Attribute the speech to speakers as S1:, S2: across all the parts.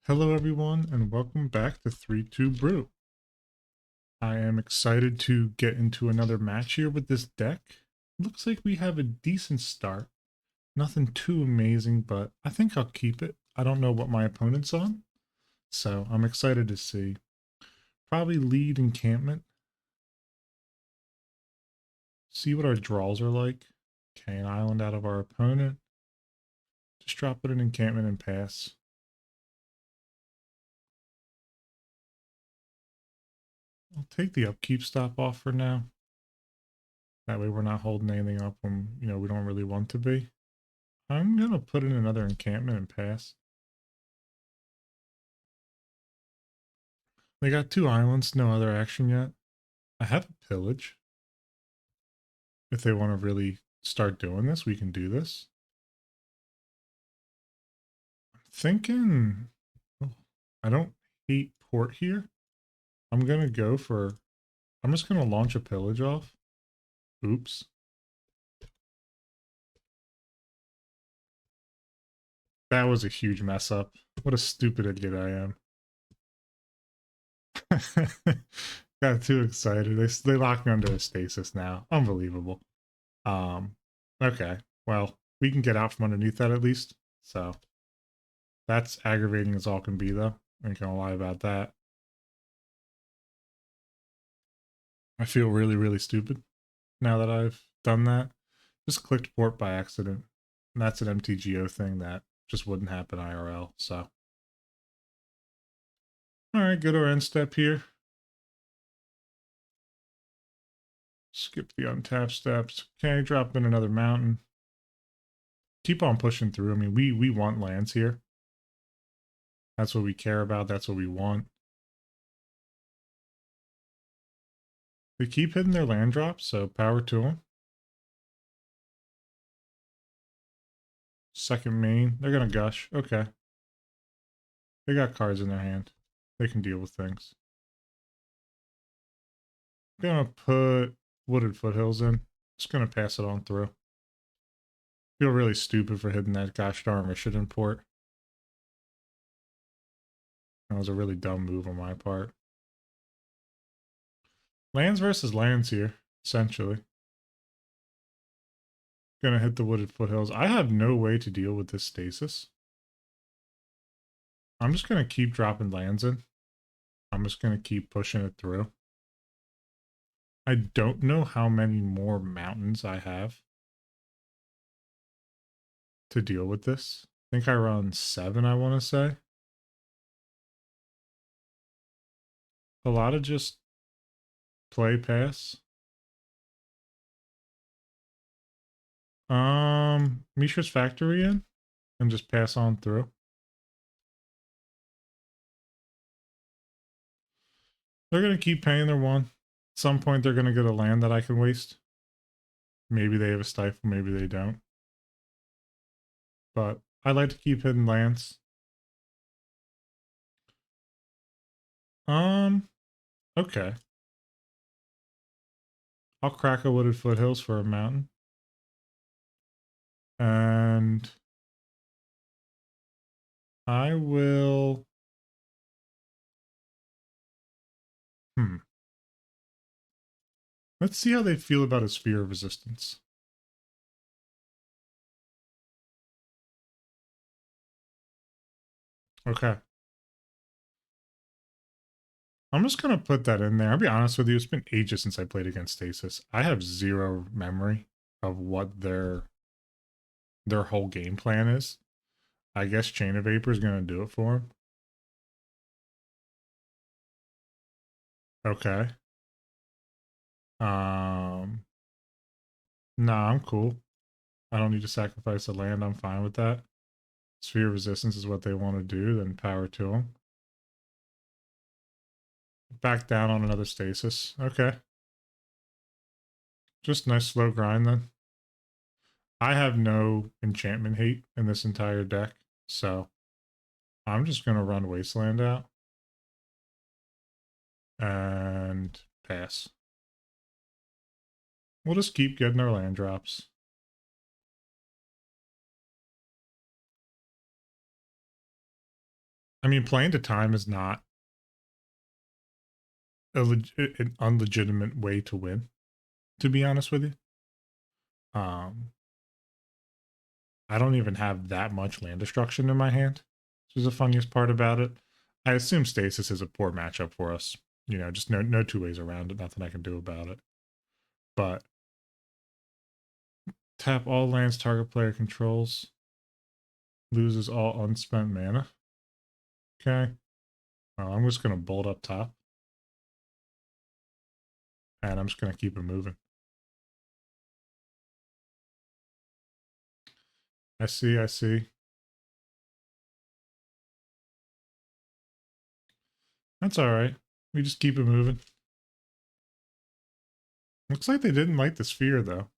S1: Hello everyone and welcome back to 3-2 Brew. I am excited to get into another match here with this deck. Looks like we have a decent start. Nothing too amazing, but I think I'll keep it. I don't know what my opponent's on, so I'm excited to see. Probably lead encampment. See what our draws are like. Okay, an island out of our opponent. Just drop it in encampment and pass. I'll take the upkeep stop off for now. That way we're not holding anything up when, we don't really want to be. I'm going to put in another encampment and pass. They got 2 islands, no other action yet. I have a pillage. If they want to really start doing this, we can do this. I'm thinking... Oh, I don't hate port here. I'm going to go for... I'm just going to launch a pillage off. Oops. That was a huge mess up. What a stupid idiot I am. Got too excited. They locked me under a stasis now. Unbelievable. Um, okay. Well, we can get out from underneath that at least. So that's aggravating as all can be, though. I ain't gonna lie about that. I feel really, really stupid now that I've done that. Just clicked port by accident. And that's an MTGO thing that just wouldn't happen IRL. So, all right, go to our end step here. Skip the untapped steps. Okay, drop in another mountain. Keep on pushing through. I mean, we want lands here. That's what we care about. That's what we want. They keep hitting their land drops, so power to them. Second main. They're going to gush. Okay. They got cards in their hand. They can deal with things. Gonna put Wooded Foothills in. Just gonna pass it on through. Feel really stupid for hitting that gosh darn Richard import. That was a really dumb move on my part. Lands versus lands here, essentially. Gonna hit the Wooded Foothills. I have no way to deal with this stasis. I'm just gonna keep dropping lands in. I'm just gonna keep pushing it through. I don't know how many more mountains I have to deal with this. I think I run 7, I want to say. A lot of just play pass. Mishra's Factory in and just pass on through. They're gonna keep paying their one. At some point they're gonna get a land that I can waste. Maybe they have a stifle, maybe they don't. But I like to keep hidden lands. Okay. I'll crack a Wooded Foothills for a mountain. And I will... Let's see how they feel about a Sphere of Resistance. Okay. I'm just going to put that in there. I'll be honest with you, it's been ages since I played against Stasis. I have zero memory of what their whole game plan is. I guess Chain of Vapor is going to do it for him. Okay. Nah, I'm cool. I don't need to sacrifice a land. I'm fine with that. Sphere of Resistance is what they want to do, then power to them. Back down on another Stasis. Okay. Just nice slow grind then. I have no enchantment hate in this entire deck, so I'm just going to run Wasteland out and pass. We'll just keep getting our land drops. I mean, playing to time is not an unlegitimate way to win, to be honest with you. Um, I don't even have that much land destruction in my hand, which is the funniest part about it. I assume Stasis is a poor matchup for us. You know, just no two ways around it. Nothing I can do about it. But tap all lands target player controls. Loses all unspent mana. Okay. Well, I'm just going to bolt up top. And I'm just going to keep it moving. I see, I see. That's all right. We just keep it moving. Looks like they didn't like the sphere, though.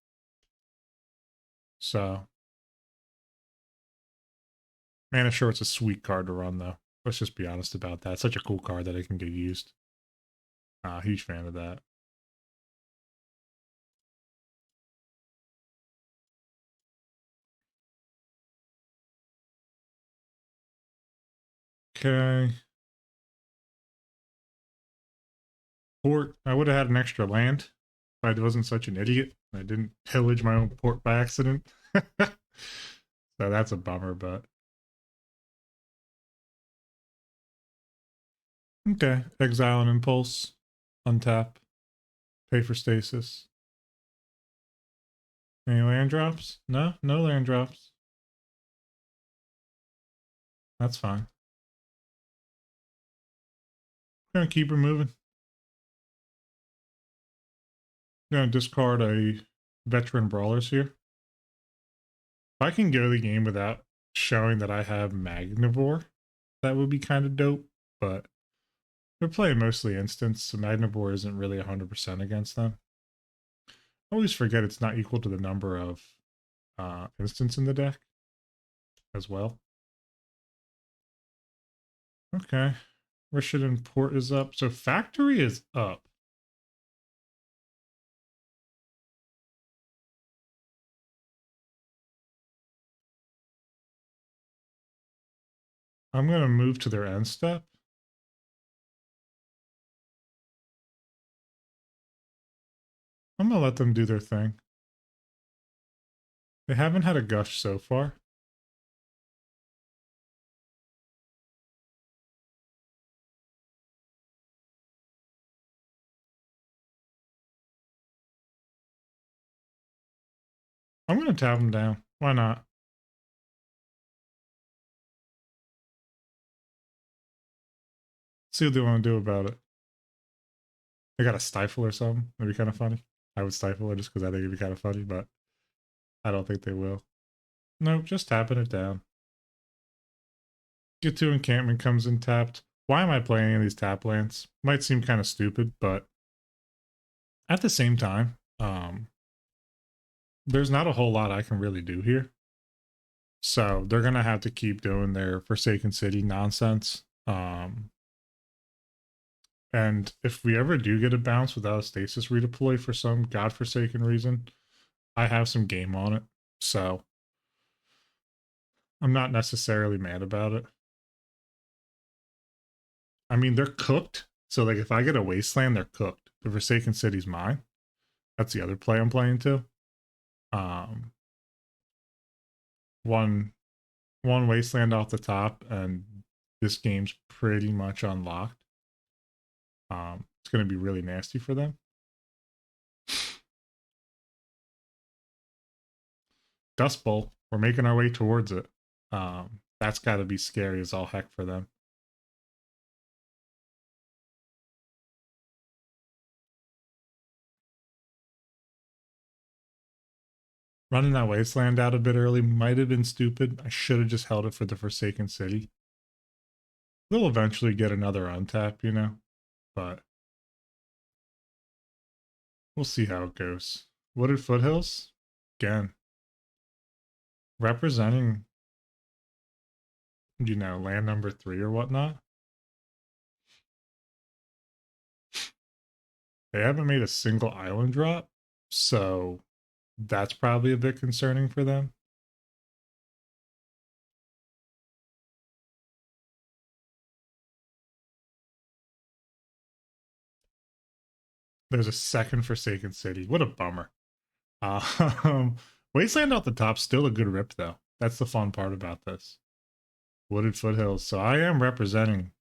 S1: So, Mana Short's a sweet card to run, though. Let's just be honest about that. It's such a cool card that it can get used. Huge fan of that. Okay. Port. I would have had an extra land if I wasn't such an idiot. I didn't pillage my own port by accident. So that's a bummer, but okay. Exile and Impulse. Untap. Pay for Stasis. Any land drops? No, no land drops. That's fine. Gonna keep it moving. Gonna discard a veteran brawlers here. If I can go the game without showing that I have Magnivore, that would be kind of dope. But they're playing mostly instants, so Magnivore isn't really 100% against them. I always forget it's not equal to the number of instants in the deck as well. Okay. Rishadan Port is up. So Factory is up. I'm going to move to their end step. I'm going to let them do their thing. They haven't had a gush so far. I'm going to tap them down. Why not? See what they want to do about it. They got a stifle or something. That'd be kind of funny. I would stifle it just because I think it'd be kind of funny, but I don't think they will. Nope, just tapping it down. Get to encampment comes in tapped. Why am I playing any of these tap lands? Might seem kind of stupid, but at the same time, there's not a whole lot I can really do here. So they're gonna have to keep doing their Forsaken City nonsense. And if we ever do get a bounce without a stasis redeploy for some godforsaken reason, I have some game on it. So I'm not necessarily mad about it. I mean, they're cooked. So like if I get a wasteland, they're cooked. The Forsaken City's mine. That's the other play I'm playing too. Um one one wasteland off the top, and this game's pretty much unlocked. It's gonna be really nasty for them. Dust Bowl. We're making our way towards it. That's got to be scary as all heck for them. Running that wasteland out a bit early might have been stupid. I should have just held it for the Forsaken City. They'll eventually get another untap, you know, but we'll see how it goes. Wooded Foothills, again, representing, you know, land number 3 or whatnot. They haven't made a single island drop, so that's probably a bit concerning for them. There's a second Forsaken City. What a bummer. Um, Wasteland off the top, still a good rip though. That's the fun part about this. Wooded Foothills. So I am representing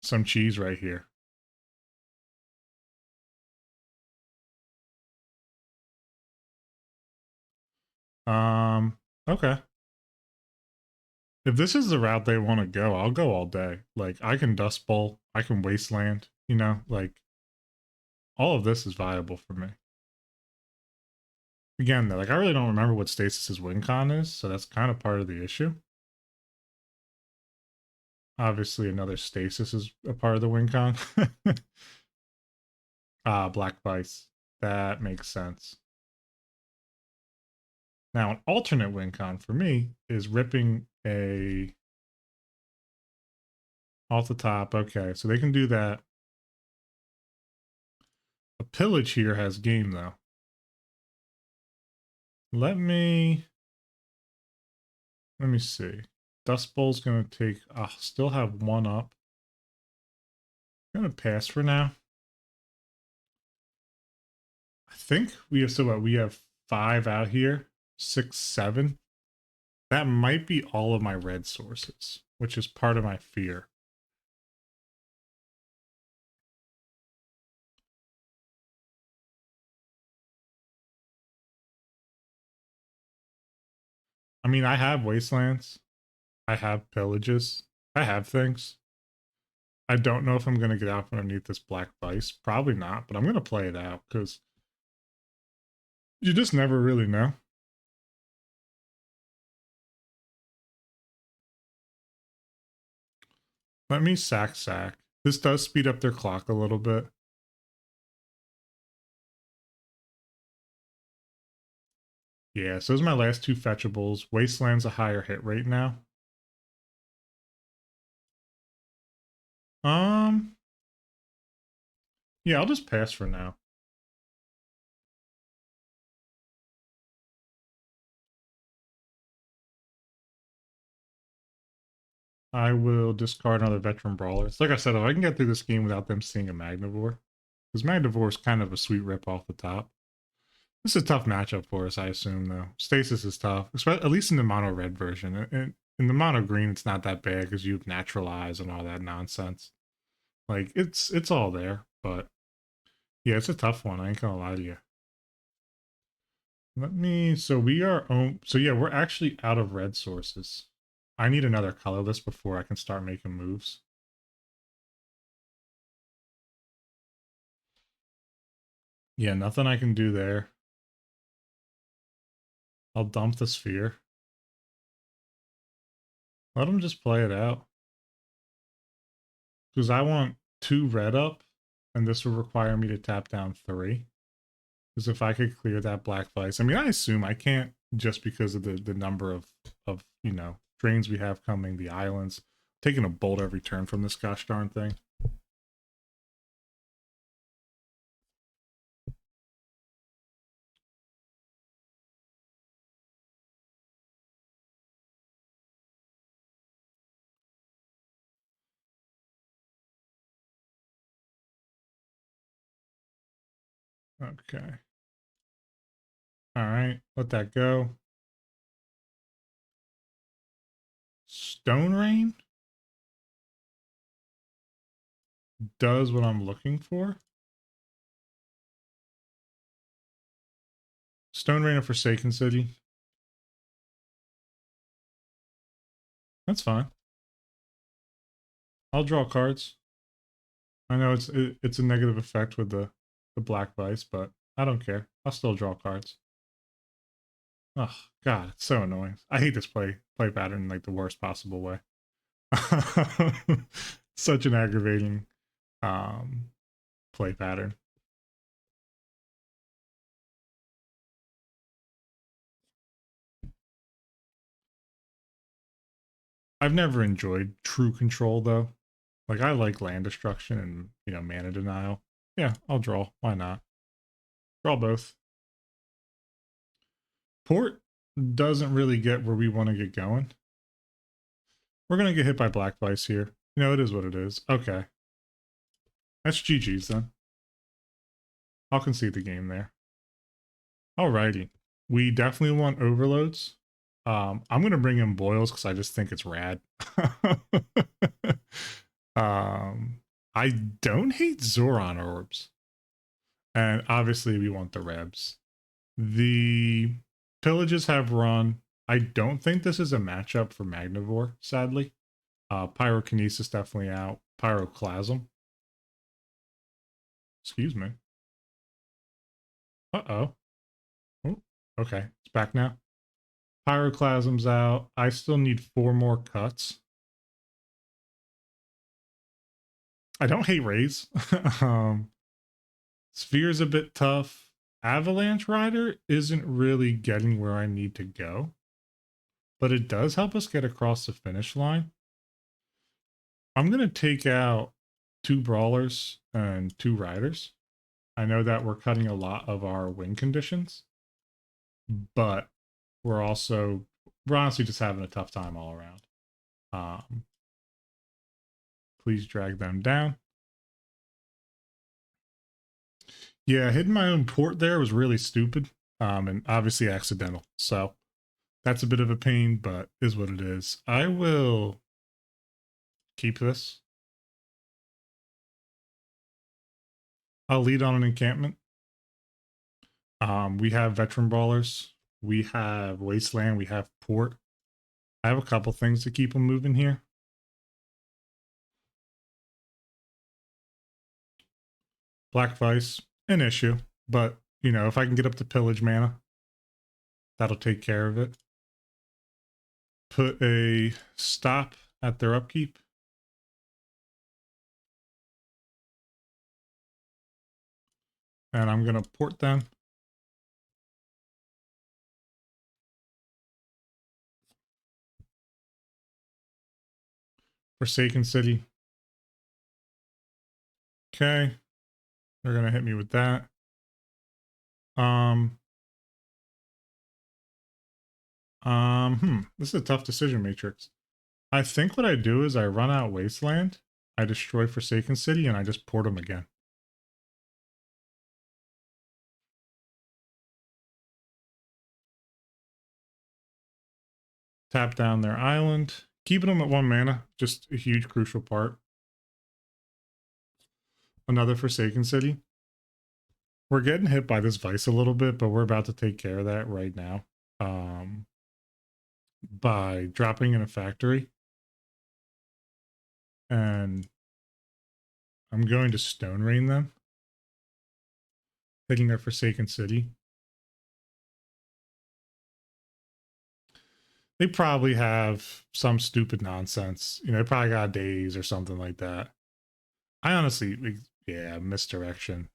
S1: some cheese right here. Okay. If this is the route they want to go, I'll go all day. Like I can Dust Bowl, I can Wasteland, you know, like all of this is viable for me. Again, though, like I really don't remember what Stasis's win con is, so that's kind of part of the issue. Obviously, another Stasis is a part of the win con. Black Vice. That makes sense. Now, an alternate win con for me is ripping a off the top. Okay, so they can do that. A pillage here has game though. Let me see. Dust Bowl's gonna take. Still have one up. I'm gonna pass for now. I think we have so what we have 5 out here, 6, 7. That might be all of my red sources, which is part of my fear. I mean, I have wastelands, I have pillages, I have things. I don't know if I'm gonna get out from underneath this black vice. Probably not, but I'm gonna play it out because you just never really know. Let me sack. This does speed up their clock a little bit. Yeah, so those are my last 2 fetchables. Wasteland's a higher hit rate now. Um, yeah, I'll just pass for now. I will discard another veteran brawler. It's like I said, if I can get through this game without them seeing a Magnivore, because Magnivore is kind of a sweet rip off the top. This is a tough matchup for us, I assume, though. Stasis is tough, at least in the mono red version. And in the mono green, it's not that bad because you have naturalize and all that nonsense. Like it's all there, but yeah, it's a tough one. I ain't gonna lie to you. Let me. So we are. So yeah, we're actually out of red sources. I need another colorless before I can start making moves. Yeah, nothing I can do there. I'll dump the sphere. Let them just play it out. Because I want 2 red up, and this will require me to tap down 3. Because if I could clear that black vice, I mean, I assume I can't just because of the number of you know drains we have coming, the islands, taking a bolt every turn from this gosh darn thing. Okay. All right, let that go. Stone Rain does what I'm looking for. Stone Rain of Forsaken City. That's fine. I'll draw cards. I know it's a negative effect with the black vice, but I don't care. I'll still draw cards. Oh God, it's so annoying. I hate this play pattern in like the worst possible way. Such an aggravating um play pattern. I've never enjoyed true control though. Like I like land destruction and mana denial. Yeah, I'll draw. Why not? Draw both. Port doesn't really get where we want to get going. We're gonna get hit by black vice here. It is what it is. Okay. That's GG's then. I'll concede the game there. Alrighty. We definitely want overloads. I'm gonna bring in boils because I just think it's rad. um, I don't hate Zoran orbs, and obviously we want the Rebs. The pillages have run. I don't think this is a matchup for Magnivore, sadly. Pyrokinesis definitely out. Pyroclasm. Excuse me. Uh-oh. Oh, okay. It's back now. Pyroclasm's out. I still need 4 more cuts. I don't hate Rays. Sphere's a bit tough. Avalanche Rider isn't really getting where I need to go, but it does help us get across the finish line. I'm going to take out 2 Brawlers and 2 Riders. I know that we're cutting a lot of our win conditions, but we're honestly just having a tough time all around. Please drag them down. Yeah, hitting my own port there was really stupid, and obviously accidental. So that's a bit of a pain, but is what it is. I will keep this. I'll lead on an encampment. We have veteran brawlers. We have wasteland. We have port. I have a couple things to keep them moving here. Black Vice, an issue, but you know, if I can get up to pillage mana, that'll take care of it. Put a stop at their upkeep. And I'm going to port them. Forsaken City. Okay. They're going to hit me with that. This is a tough decision matrix. I think what I do is I run out Wasteland, I destroy Forsaken City, and I just port them again. Tap down their island. Keeping them at 1 mana, just a huge crucial part. Another Forsaken City. We're getting hit by this Vice a little bit, but we're about to take care of that right now. By dropping in a factory. And I'm going to Stone Rain them. Hitting their Forsaken City. They probably have some stupid nonsense. You know, they probably got days or something like that. I honestly, yeah, misdirection.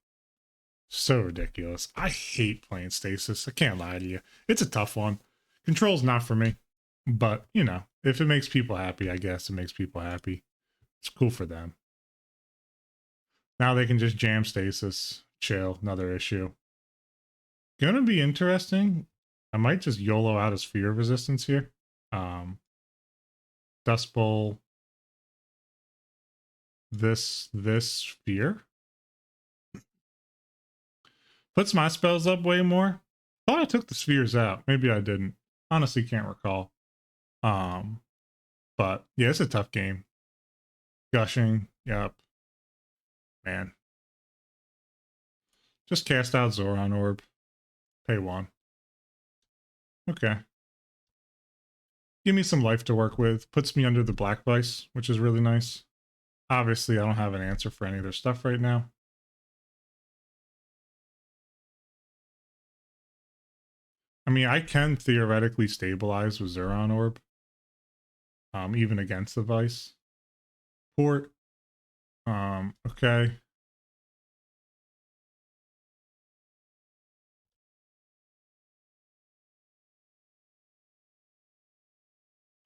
S1: So ridiculous. I hate playing Stasis. I can't lie to you. It's a tough one. Control's not for me. But, you know, if it makes people happy, I guess it makes people happy. It's cool for them. Now they can just jam Stasis. Chill. Another issue. Gonna be interesting. I might just YOLO out his fear resistance here. Dust Bowl. This fear. Puts my spells up way more. Thought I took the spheres out. Maybe I didn't. Honestly, can't recall. But yeah, it's a tough game. Gushing. Yep. Man. Just cast out Zoran Orb. Pay 1. Okay. Give me some life to work with. Puts me under the Black Vice, which is really nice. Obviously, I don't have an answer for any of their stuff right now. I mean, I can theoretically stabilize with Zoran Orb. Even against the Vice. Port. Okay.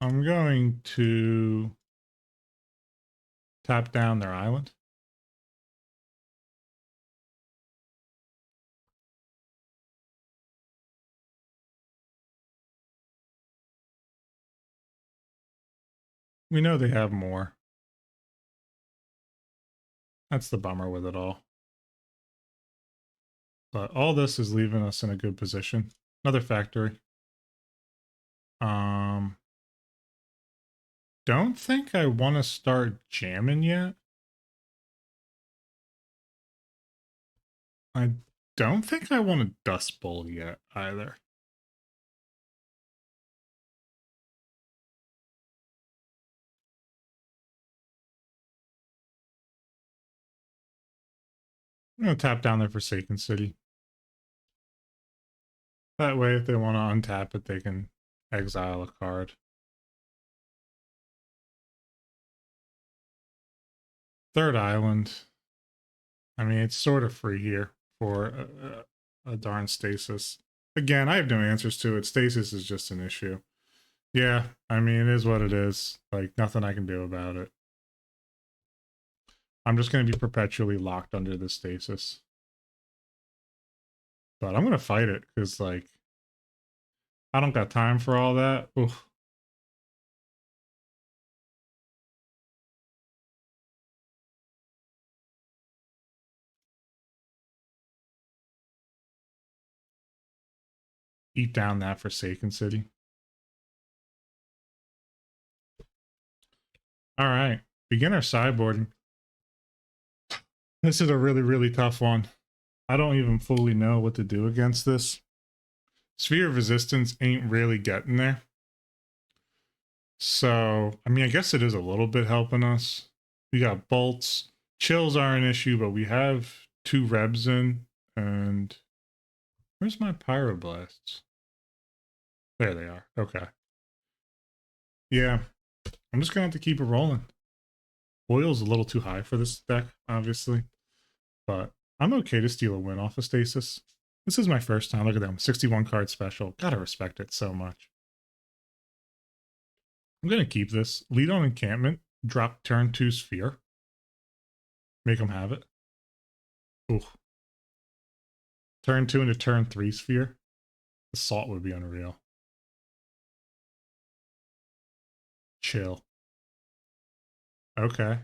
S1: I'm going to tap down their island. We know they have more. That's the bummer with it all. But all this is leaving us in a good position. Another factory. Don't think I want to start jamming yet. I don't think I want a Dust Bowl yet either. I'm going to tap down their Forsaken City. That way, if they want to untap it, they can exile a card. Third island. I mean, it's sort of free here for a darn Stasis. Again, I have no answers to it. Stasis is just an issue. Yeah, I mean, it is what it is. Like, nothing I can do about it. I'm just going to be perpetually locked under the Stasis. But I'm going to fight it, because, like, I don't got time for all that. Oof. Eat down that Forsaken City. All right. Beginner sideboarding. This is a really, really tough one. I don't even fully know what to do against this. Sphere of Resistance ain't really getting there. So, I mean, I guess it is a little bit helping us. We got bolts. Chills are an issue, but we have 2 Rebs in. And where's my Pyroblasts? There they are. Okay. Yeah, I'm just going to have to keep it rolling. Oil's a little too high for this deck, obviously. But I'm okay to steal a win off of Stasis. This is my first time. Look at them. 61 card special. Gotta respect it so much. I'm going to keep this. Lead on encampment. Drop turn 2 sphere. Make them have it. Ooh. Turn 2 into turn 3 sphere. Assault would be unreal. Chill. Okay.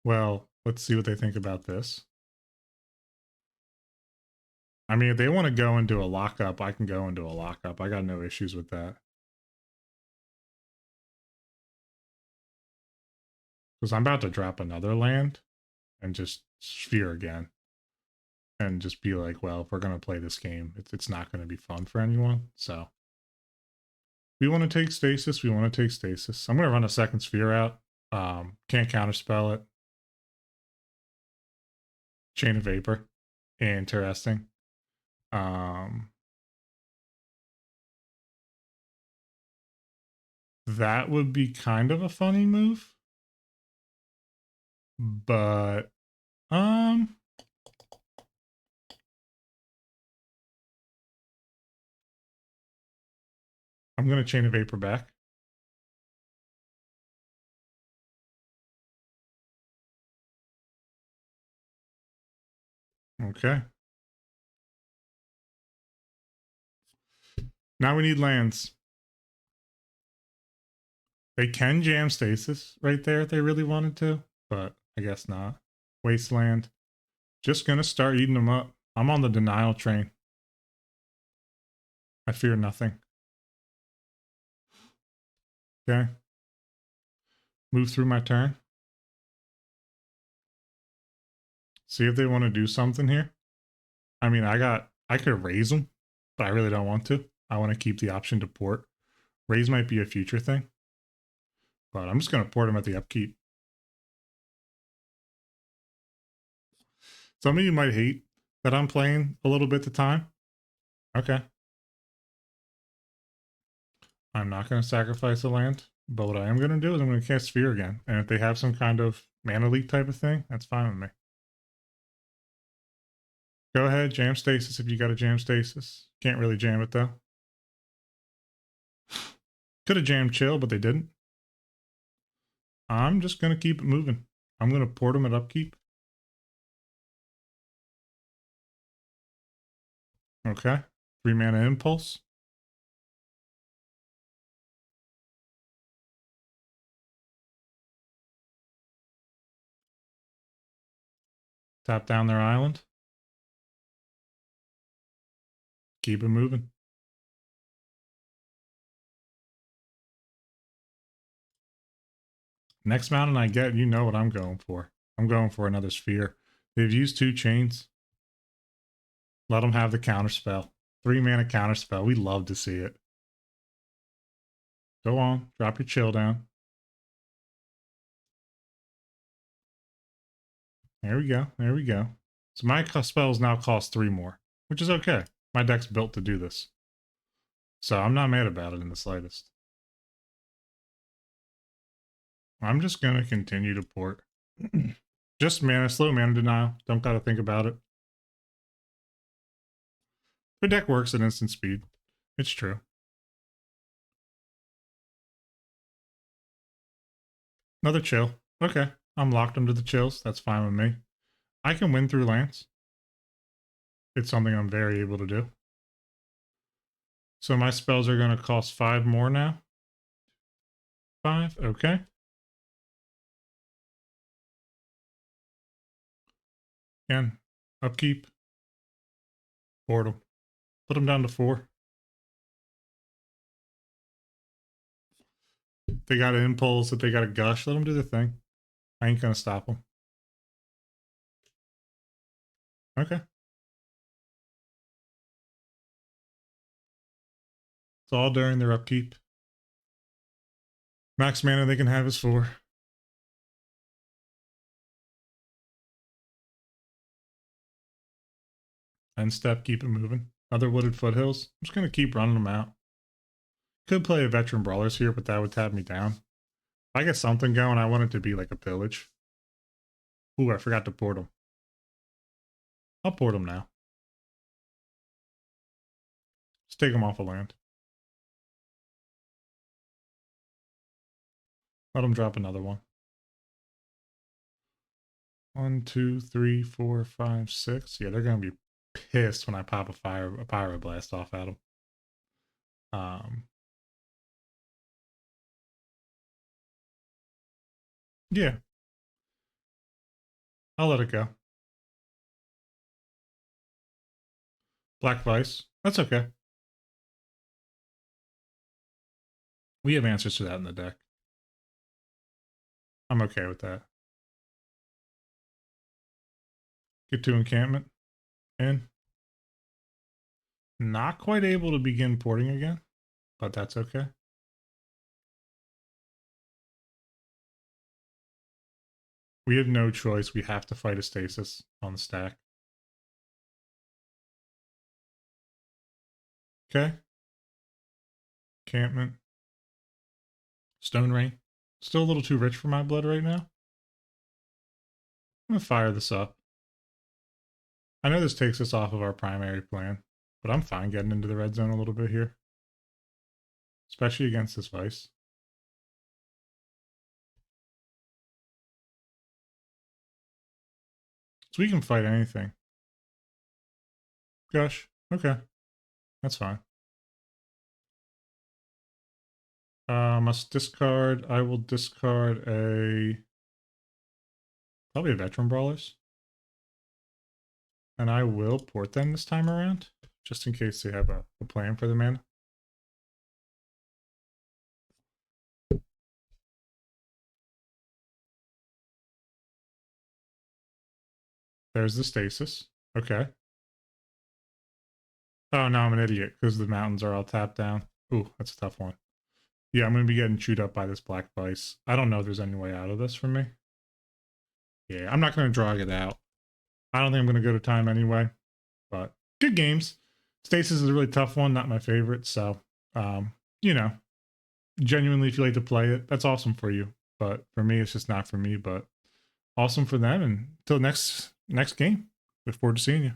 S1: Well, let's see what they think about this. I mean, if they want to go into a lockup, I can go into a lockup. I got no issues with that. Because I'm about to drop another land and just sphere again. And just be like, well, if we're going to play this game, it's not going to be fun for anyone. So we want to take Stasis. We want to take Stasis. I'm going to run a second sphere out. Can't counterspell it. Chain of Vapor. Interesting. That would be kind of a funny move. But I'm gonna Chain of Vapor back. Okay. Now we need lands. They can jam Stasis right there if they really wanted to, but I guess not. Wasteland. Just gonna start eating them up. I'm on the denial train. I fear nothing. Okay. Move through my turn. See if they want to do something here. I mean, I could raise them, but I really don't want to. I want to keep the option to port. Raise might be a future thing, but I'm just going to port them at the upkeep. Some of you might hate that I'm playing a little bit the time. Okay. I'm not going to sacrifice a land, but what I am going to do is I'm going to cast Sphere again. And if they have some kind of mana leak type of thing, that's fine with me. Go ahead, jam Stasis if you got a jam Stasis. Can't really jam it though. Could have jammed Chill, but they didn't. I'm just going to keep it moving. I'm going to port them at upkeep. Okay. 3 mana impulse. Tap down their island. keep it moving. Next mountain I get, you know what I'm going for. I'm going for another sphere. They've used 2 chains. Let them have the counter spell. 3 mana counter spell. We love to see it. Go on. Drop your chill down. There we go. There we go. So my spells now cost 3 more, which is okay. My deck's built to do this. So I'm not mad about it in the slightest. I'm just going to continue to port. Just slow mana denial. Don't got to think about it. The deck works at instant speed. It's true. Another chill. Okay. I'm locked into the chills. That's fine with me. I can win through lands. It's something I'm very able to do. So my spells are going to cost 5 more now. 5. Okay. Again. Upkeep. Portal. Put them down to 4. They got an impulse. If they got a gush, let them do their thing. I ain't going to stop them. Okay. It's all during their upkeep. Max mana they can have is 4. End step, keep it moving. Other wooded foothills. I'm just going to keep running them out. Could play a veteran brawlers here, but that would tap me down. If I get something going, I want it to be like a pillage. Ooh, I forgot to port them. I'll port them now. Just take them off of land. Let them drop another one. 1, 2, 3, 4, 5, 6. Yeah, they're gonna be pissed when I pop a pyroblast off at them. Yeah. I'll let it go. Black Vice. That's okay. We have answers to that in the deck. I'm okay with that. Get to encampment. In. Not quite able to begin porting again, but that's okay. We have no choice. We have to fight a stasis on the stack. Okay. Encampment. Stone Rain. Still a little too rich for my blood right now. I'm going to fire this up. I know this takes us off of our primary plan, but I'm fine getting into the red zone a little bit here. Especially against this Vice. So we can fight anything. Gosh. Okay. That's fine. Must discard. I will discard probably a veteran brawlers. And I will port them this time around, just in case they have a plan for the mana. There's the stasis. Okay. Oh, no, I'm an idiot because the mountains are all tapped down. Ooh, that's a tough one. Yeah, I'm going to be getting chewed up by this Black Vice. I don't know if there's any way out of this for me. Yeah, I'm not going to drag it out. I don't think I'm going to go to time anyway, but good games. Stasis is a really tough one, not my favorite. So, you know, genuinely, if you like to play it, that's awesome for you. But for me, it's just not for me, but awesome for them. And until next game, look forward to seeing you.